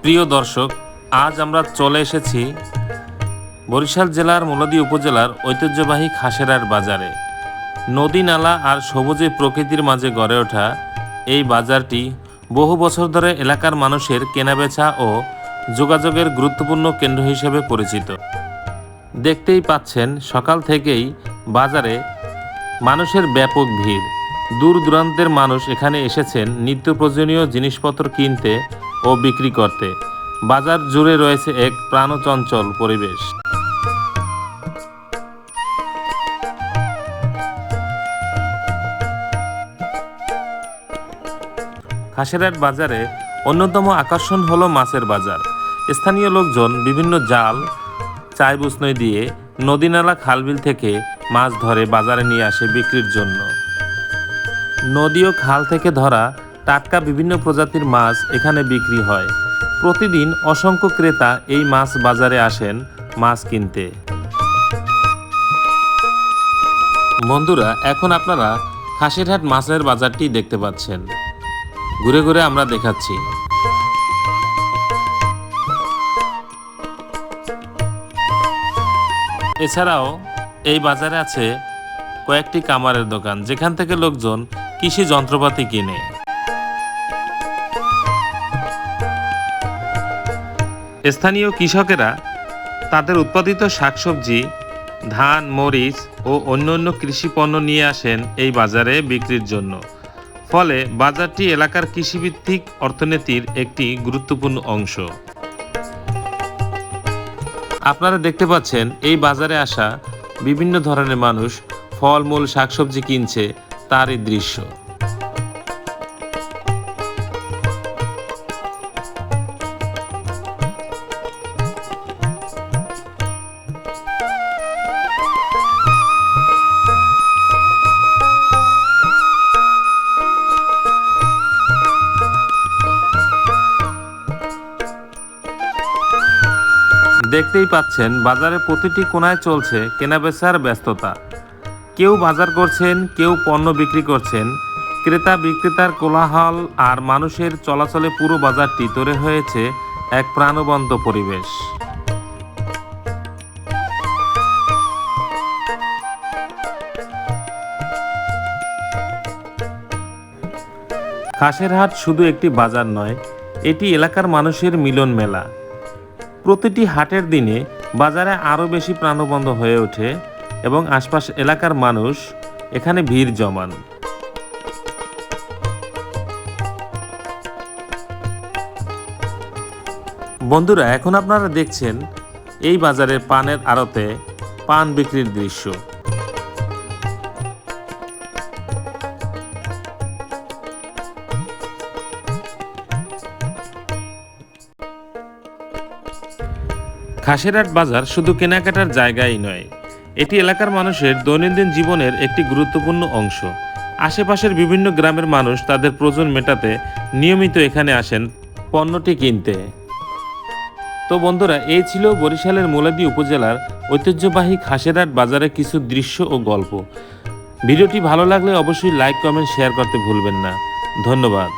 প্রিয় দর্শক, আজ আমরা চলে এসেছি বরিশাল জেলার মুলাদী উপজেলার ঐতিহ্যবাহী খাসেরহাট বাজারে। নদী নালা আর সবুজে প্রকৃতির মাঝে গড়ে ওঠা এই বাজারটি বহু বছর ধরে এলাকার মানুষের কেনাবেচা ও যোগাযোগের গুরুত্বপূর্ণ কেন্দ্র হিসেবে পরিচিত। দেখতেই পাচ্ছেন, সকাল থেকেই বাজারে মানুষের ব্যাপক ভিড়। দূর দূরান্তের মানুষ এখানে এসেছেন নিত্য প্রয়োজনীয় জিনিসপত্র কিনতে ও বিক্রি করতে। বাজার জুড়ে রয়েছে এক প্রাণচঞ্চল পরিবেশ। খাসেরহাট বাজারে অন্যতম আকর্ষণ হলো মাছের বাজার। স্থানীয় লোকজন বিভিন্ন জাল চাইবুসনই দিয়ে নদী নালা খালবিল থেকে মাছ ধরে বাজারে নিয়ে আসে বিক্রির জন্য। নদী ও খাল থেকে ধরা টাটকা বিভিন্ন প্রজাতির মাছ এখানে বিক্রি হয়। প্রতিদিন অসংখ্য ক্রেতা এই মাছ বাজারে আসেন মাছ কিনতে। বন্ধুরা, এখন আপনারা খাসেরহাট মাছের বাজারটি দেখতে পাচ্ছেন। ঘুরে ঘুরে আমরা দেখাচ্ছি। এছাড়াও এই বাজারে আছে কয়েকটি কামারের দোকান, যেখান থেকে লোকজন কৃষি যন্ত্রপাতি কিনে। স্থানীয় কৃষকেরা তাদের উৎপাদিত শাকসবজি, ধান, মরিচ ও অন্যান্য কৃষি পণ্য নিয়ে আসেন এই বাজারে বিক্রির জন্য। ফলে বাজারটি এলাকার কৃষিভিত্তিক অর্থনীতির একটি গুরুত্বপূর্ণ অংশ। আপনারা দেখতে পাচ্ছেন, এই বাজারে আসা বিভিন্ন ধরনের মানুষ ফলমূল, শাকসবজি কিনছে, তারই দৃশ্য। দেখতেই পাচ্ছেন, বাজারে প্রতিটি কোণায় চলছে কেনাবেচার ব্যস্ততা। কেউ বাজার করছেন, কেউ পণ্য বিক্রি করছেন। ক্রেতা বিক্রেতার কোলাহল আর মানুষের চলাচলে পুরো বাজারটি তৈরি হয়েছে এক প্রাণবন্ত পরিবেশ। খাসেরহাট শুধু একটি বাজার নয়, এটি এলাকার মানুষের মিলন মেলা। প্রতিটি হাটের দিনে বাজারে আরও বেশি প্রাণবন্ত হয়ে ওঠে এবং আশপাশ এলাকার মানুষ এখানে ভিড় জমান। বন্ধুরা, এখন আপনারা দেখছেন এই বাজারের পানের আড়তে পান বিক্রির দৃশ্য। খাসেরহাট বাজার শুধু কেনাকাটার জায়গাই নয়, এটি এলাকার মানুষের দৈনন্দিন জীবনের একটি গুরুত্বপূর্ণ অংশ। আশেপাশের বিভিন্ন গ্রামের মানুষ তাদের প্রয়োজন মেটাতে নিয়মিত এখানে আসেন পণ্যটি কিনতে। তো বন্ধুরা, এই ছিল বরিশালের মুলাদী উপজেলার ঐতিহ্যবাহী খাসেরহাট বাজারের কিছু দৃশ্য ও গল্প। ভিডিওটি ভালো লাগলে অবশ্যই লাইক, কমেন্ট, শেয়ার করতে ভুলবেন না। ধন্যবাদ।